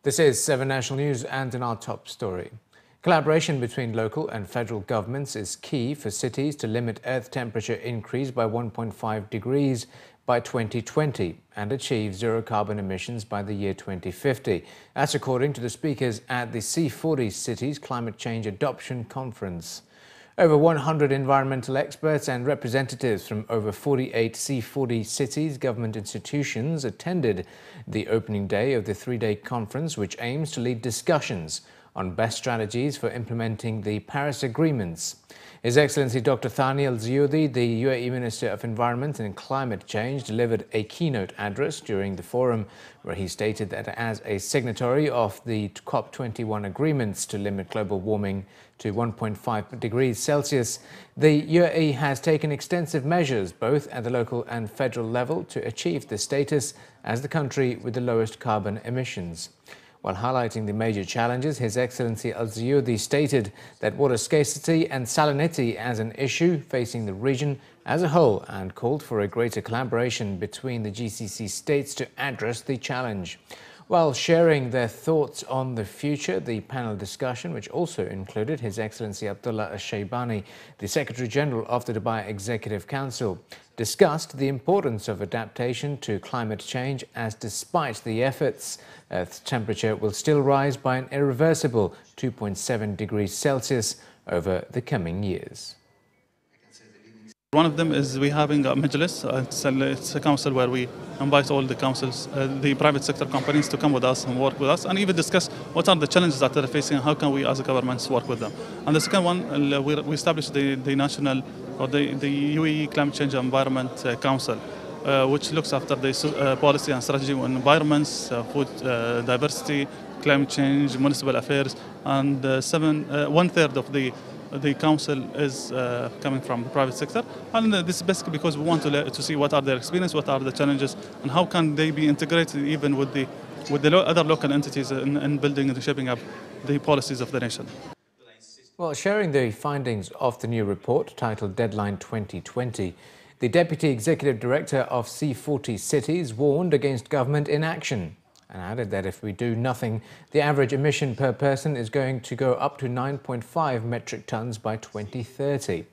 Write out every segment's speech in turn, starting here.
This is 7 National News, and in our top story. Collaboration between local and federal governments is key for cities to limit Earth temperature increase by 1.5 degrees by 2020 and achieve zero carbon emissions by the year 2050. That's according to the speakers at the C40 Cities Climate Change Adoption Conference. Over 100 environmental experts and representatives from over 48 C40 cities government institutions attended the opening day of the three-day conference, which aims to lead discussions on best strategies for implementing the Paris Agreements. His Excellency Dr. Thani Al-Ziyudi, the UAE Minister of Environment and Climate Change, delivered a keynote address during the forum where he stated that as a signatory of the COP21 agreements to limit global warming to 1.5 degrees Celsius, the UAE has taken extensive measures both at the local and federal level to achieve the status as the country with the lowest carbon emissions. While highlighting the major challenges, His Excellency Al-Ziyudi stated that water scarcity and salinity as an issue facing the region as a whole and called for a greater collaboration between the GCC states to address the challenge. While sharing their thoughts on the future, the panel discussion, which also included His Excellency Abdullah Al-Shaybani, the Secretary General of the Dubai Executive Council, discussed the importance of adaptation to climate change, as despite the efforts, Earth's temperature will still rise by an irreversible 2.7 degrees Celsius over the coming years. One of them is we having a majlis. It's a council where we invite all the councils, the private sector companies to come with us and work with us and even discuss what are the challenges that they're facing and how can we as a governments work with them. And the second one, we established the national or the UAE Climate Change Environment Council, which looks after the policy and strategy on environments, food diversity, climate change, municipal affairs, and 1/3 of the council is coming from the private sector, and this is basically because we want to see what are their experience, what are the challenges, and how can they be integrated even with the other local entities in building and shaping up the policies of the nation. Well, sharing the findings of the new report titled Deadline 2020, the Deputy Executive Director of C40 Cities warned against government inaction and added that if we do nothing, the average emission per person is going to go up to 9.5 metric tons by 2030.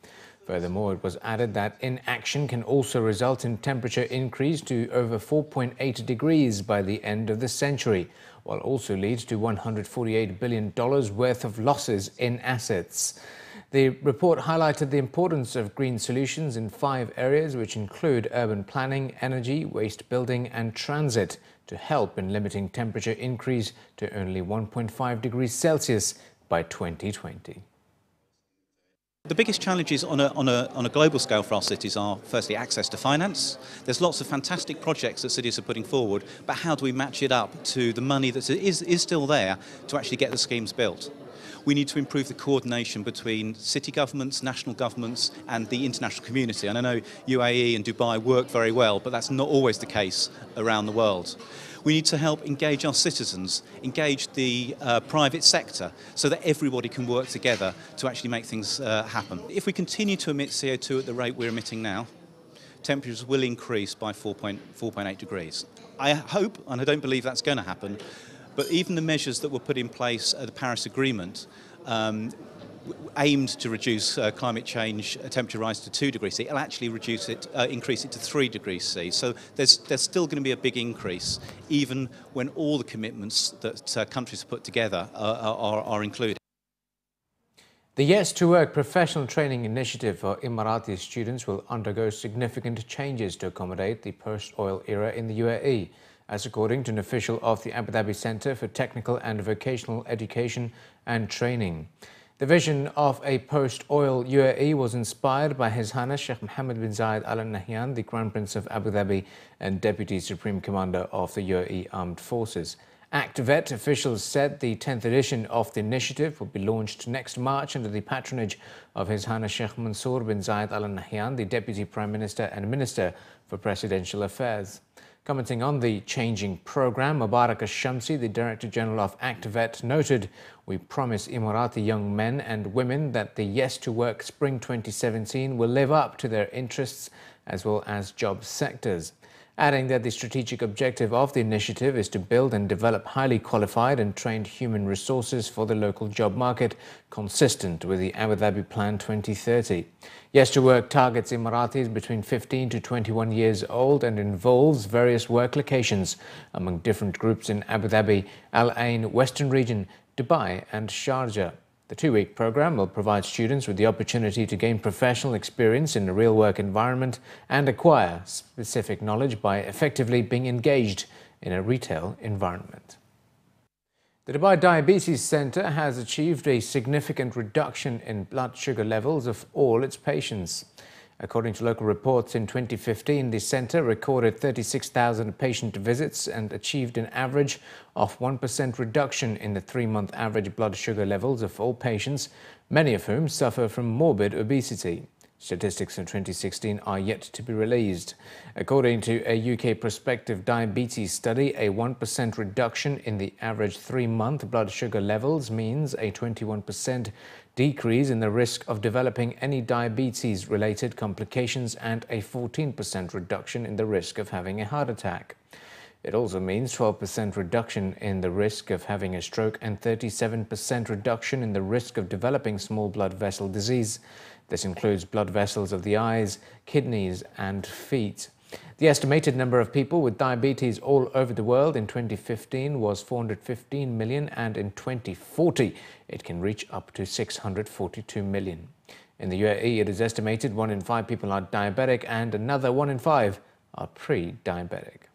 Furthermore, it was added that inaction can also result in temperature increase to over 4.8 degrees by the end of the century, while also leads to $148 billion worth of losses in assets. The report highlighted the importance of green solutions in 5 areas, which include urban planning, energy, waste building and transit, to help in limiting temperature increase to only 1.5 degrees Celsius by 2020. The biggest challenges on a global scale for our cities are, firstly, access to finance. There's lots of fantastic projects that cities are putting forward, but how do we match it up to the money that is still there to actually get the schemes built? We need to improve the coordination between city governments, national governments and the international community. And I know UAE and Dubai work very well, but that's not always the case around the world. We need to help engage our citizens, engage the private sector so that everybody can work together to actually make things happen. If we continue to emit CO2 at the rate we're emitting now, temperatures will increase by 4.8 degrees. I hope, and I don't believe that's going to happen, but even the measures that were put in place at the Paris Agreement aimed to reduce climate change temperature rise to 2 degrees C. It'll actually increase it to 3 degrees C. So there's still going to be a big increase, even when all the commitments that countries have put together are included. The Yes to Work professional training initiative for Emirati students will undergo significant changes to accommodate the post-oil era in the UAE. As according to an official of the Abu Dhabi Center for Technical and Vocational Education and Training. The vision of a post-oil UAE was inspired by His Highness Sheikh Mohammed bin Zayed Al Nahyan, the Crown Prince of Abu Dhabi and Deputy Supreme Commander of the UAE Armed Forces. ActVet officials said the 10th edition of the initiative will be launched next March under the patronage of His Highness Sheikh Mansour bin Zayed Al Nahyan, the Deputy Prime Minister and Minister for Presidential Affairs. Commenting on the changing program, Mubarak Al-Shamsi, the Director General of ActVet, noted, "We promise Emirati young men and women that the Yes to Work Spring 2017 will live up to their interests as well as job sectors." adding that the strategic objective of the initiative is to build and develop highly qualified and trained human resources for the local job market, consistent with the Abu Dhabi Plan 2030. Yes to Work targets Emiratis between 15 to 21 years old and involves various work locations among different groups in Abu Dhabi, Al Ain, Western Region, Dubai and Sharjah. The two-week program will provide students with the opportunity to gain professional experience in a real work environment and acquire specific knowledge by effectively being engaged in a retail environment. The Dubai Diabetes Centre has achieved a significant reduction in blood sugar levels of all its patients. According to local reports, in 2015, the centre recorded 36,000 patient visits and achieved an average of 1% reduction in the three-month average blood sugar levels of all patients, many of whom suffer from morbid obesity. Statistics in 2016 are yet to be released. According to a UK prospective diabetes study, a 1% reduction in the average three-month blood sugar levels means a 21% decrease in the risk of developing any diabetes-related complications and a 14% reduction in the risk of having a heart attack. It also means 12% reduction in the risk of having a stroke and 37% reduction in the risk of developing small blood vessel disease. This includes blood vessels of the eyes, kidneys and feet. The estimated number of people with diabetes all over the world in 2015 was 415 million, and in 2040 it can reach up to 642 million. In the UAE, it is estimated 1 in 5 people are diabetic and another 1 in 5 are pre-diabetic.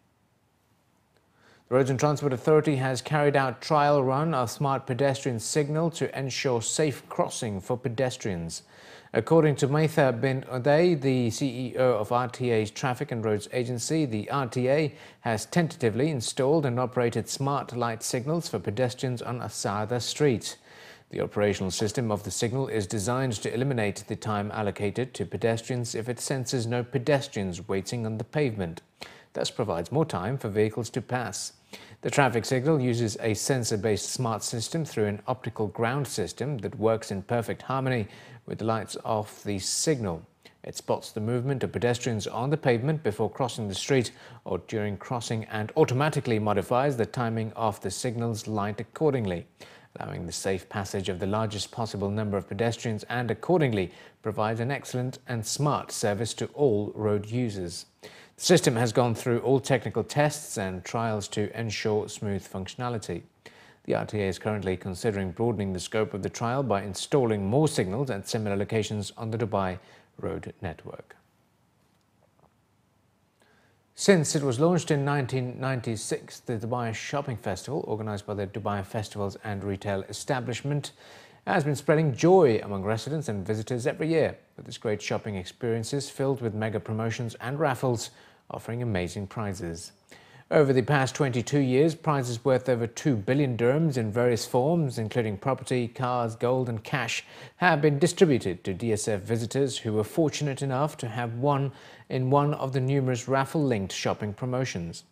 The Roads and Transport Authority has carried out trial run of smart pedestrian signal to ensure safe crossing for pedestrians. According to Maitha bin Uday, the CEO of RTA's Traffic and Roads Agency, the RTA has tentatively installed and operated smart light signals for pedestrians on Asada Street. The operational system of the signal is designed to eliminate the time allocated to pedestrians if it senses no pedestrians waiting on the pavement. Thus provides more time for vehicles to pass. The traffic signal uses a sensor-based smart system through an optical ground system that works in perfect harmony with the lights of the signal. It spots the movement of pedestrians on the pavement before crossing the street or during crossing and automatically modifies the timing of the signal's light accordingly, allowing the safe passage of the largest possible number of pedestrians and accordingly provides an excellent and smart service to all road users. The system has gone through all technical tests and trials to ensure smooth functionality. The RTA is currently considering broadening the scope of the trial by installing more signals at similar locations on the Dubai road network. Since it was launched in 1996, the Dubai Shopping Festival, organised by the Dubai Festivals and Retail Establishment, has been spreading joy among residents and visitors every year, with its great shopping experiences filled with mega promotions and raffles offering amazing prizes. Over the past 22 years, prizes worth over 2 billion dirhams in various forms, including property, cars, gold and cash, have been distributed to DSF visitors who were fortunate enough to have won in one of the numerous raffle-linked shopping promotions.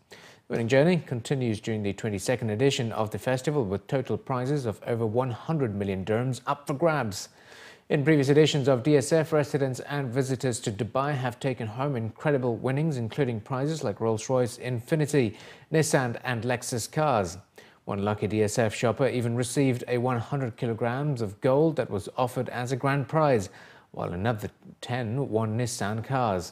The winning journey continues during the 22nd edition of the festival, with total prizes of over 100 million dirhams up for grabs. In previous editions of DSF, residents and visitors to Dubai have taken home incredible winnings, including prizes like Rolls-Royce, Infiniti, Nissan and Lexus cars. One lucky DSF shopper even received a 100 kilograms of gold that was offered as a grand prize, while another 10 won Nissan cars.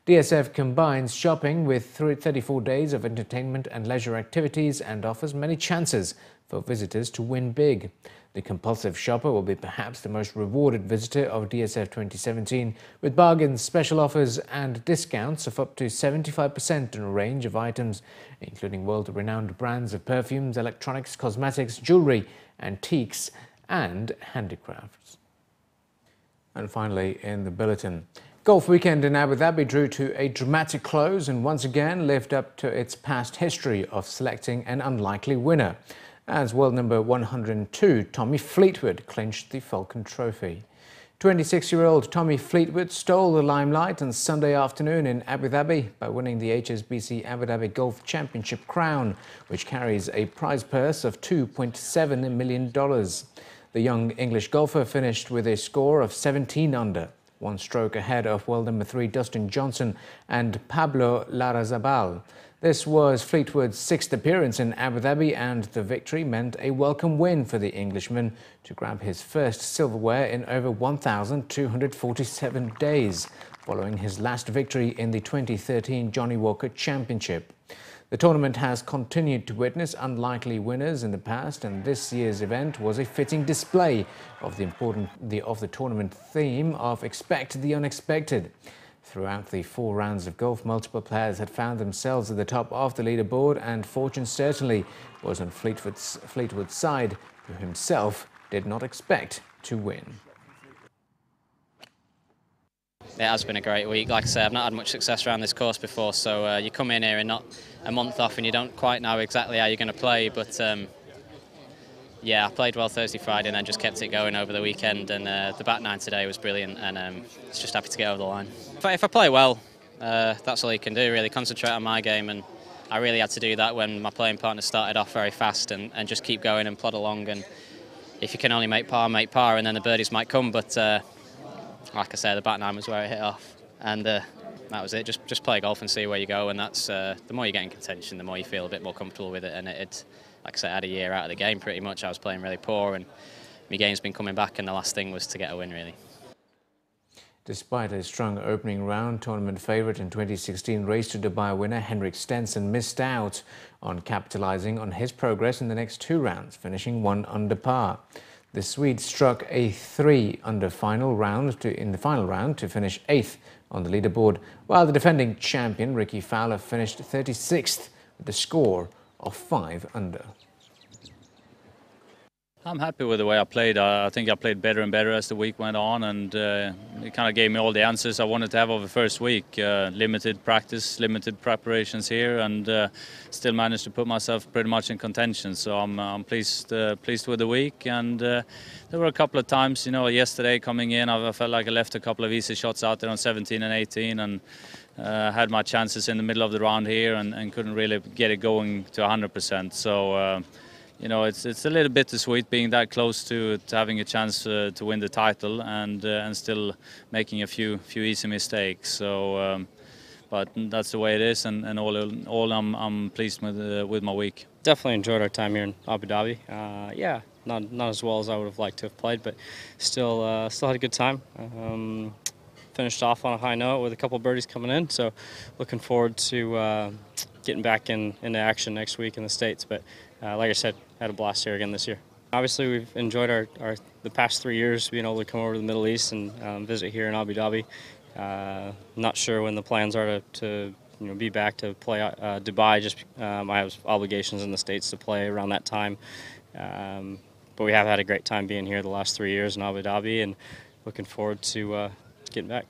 DSF combines shopping with 34 days of entertainment and leisure activities and offers many chances for visitors to win big. The compulsive shopper will be perhaps the most rewarded visitor of DSF 2017, with bargains, special offers and discounts of up to 75% on a range of items, including world-renowned brands of perfumes, electronics, cosmetics, jewellery, antiques and handicrafts. And finally, in the bulletin, golf weekend in Abu Dhabi drew to a dramatic close and once again lived up to its past history of selecting an unlikely winner, as world number 102 Tommy Fleetwood clinched the Falcon Trophy. 26-year-old Tommy Fleetwood stole the limelight on Sunday afternoon in Abu Dhabi by winning the HSBC Abu Dhabi Golf Championship crown, which carries a prize purse of $2.7 million. The young English golfer finished with a score of 17 under, one stroke ahead of world number 3 Dustin Johnson and Pablo Larrazabal. This was Fleetwood's 6th appearance in Abu Dhabi, and the victory meant a welcome win for the Englishman to grab his first silverware in over 1,247 days, following his last victory in the 2013 Johnny Walker Championship. The tournament has continued to witness unlikely winners in the past, and this year's event was a fitting display of the tournament theme of expect the unexpected. Throughout the 4 rounds of golf, multiple players had found themselves at the top of the leaderboard, and fortune certainly was on Fleetwood's side, who himself did not expect to win. It has been a great week. Like I say, I've not had much success around this course before, so you come in here and not a month off and you don't quite know exactly how you're going to play, but yeah, I played well Thursday, Friday, and then just kept it going over the weekend, and the back 9 today was brilliant, and it's just happy to get over the line. If I play well, that's all you can do, really, concentrate on my game, and I really had to do that when my playing partner started off very fast, and just keep going and plod along, and if you can only make par, and then the birdies might come, but like I say, the back 9 was where it hit off, and that was it. Just play golf and see where you go, and that's the more you get in contention, the more you feel a bit more comfortable with it, and like I said, I had a year out of the game pretty much. I was playing really poor, and my game's been coming back, and the last thing was to get a win, really. Despite a strong opening round, tournament favourite and 2016 Race to Dubai winner Henrik Stenson missed out on capitalising on his progress in the next 2 rounds, finishing 1 under par. The Swede struck a 3 under in the final round to finish 8th on the leaderboard, while the defending champion Ricky Fowler finished 36th with a score of 5 under. I'm happy with the way I played. I think I played better and better as the week went on, and it kind of gave me all the answers I wanted to have over the first week. Limited practice, limited preparations here, and still managed to put myself pretty much in contention. So I'm pleased with the week. And there were a couple of times, yesterday coming in, I felt like I left a couple of easy shots out there on 17 and 18, and had my chances in the middle of the round here, and couldn't really get it going to 100%. So. It's a little bittersweet being that close to having a chance to win the title, and still making a few easy mistakes. So, but that's the way it is, and all I'm pleased with my week. Definitely enjoyed our time here in Abu Dhabi. Yeah, not as well as I would have liked to have played, but still had a good time. Finished off on a high note with a couple of birdies coming in, so looking forward to getting back into action next week in the States. But like I said, had a blast here again this year. Obviously, we've enjoyed the past 3 years being able to come over to the Middle East and visit here in Abu Dhabi. Not sure when the plans are to be back to play Dubai. Just I have obligations in the States to play around that time. But we have had a great time being here the last 3 years in Abu Dhabi, and looking forward to getting back.